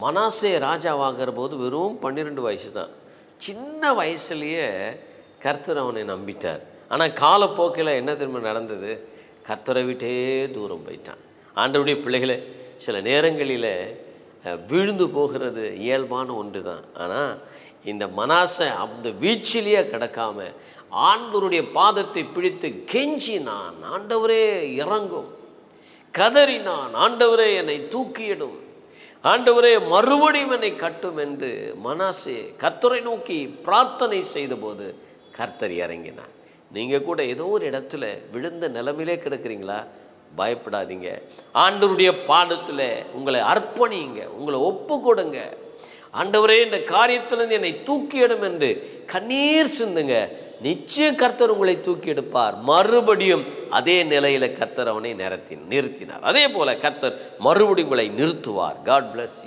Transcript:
மனாசே ராஜாவாகிற போது வெறும் 12 வயசு தான். சின்ன வயசுலேயே கர்த்தர் அவனை நம்பிட்டார். ஆனால் காலப்போக்கில் என்ன திரும்ப நடந்தது? கர்த்தரை விட்டே தூரம் போயிட்டான். ஆண்டவருடைய பிள்ளைகளை சில நேரங்களில் விழுந்து போகிறது இயல்பான ஒன்று தான். ஆனால் இந்த மனாசே அந்த வீழ்ச்சிலேயே கிடக்காம ஆண்டவருடைய பாதத்தை பிடித்து கெஞ்சினான், ஆண்டவரே இறங்கும். கதறினான், ஆண்டவரே என்னை தூக்கியிடும், ஆண்டவரே மறுபடியும் என்னை கட்டும் என்று மனாசே கர்த்தரை நோக்கி பிரார்த்தனை செய்தபோது கர்த்தர் இறங்கினார். நீங்கள் கூட ஏதோ ஒரு இடத்துல விழுந்த நிலைமையிலே கிடக்கிறீங்களா? பயப்படாதீங்க. ஆண்டவருடைய பாதத்தில் உங்களை அர்ப்பணிங்க, உங்களை ஒப்பு கொடுங்க. ஆண்டவரே இந்த காரியத்திலிருந்து என்னை தூக்கியிடும் என்று கண்ணீர் சிந்துங்க. நிச்சயம் கர்த்தர் உங்களை தூக்கி எடுப்பார். மறுபடியும் அதே நிலையில் கர்த்தர் அவனை நிறுத்தினார். அதே போல கர்த்தர் மறுபடியும் உங்களை நிறுத்துவார். God bless you.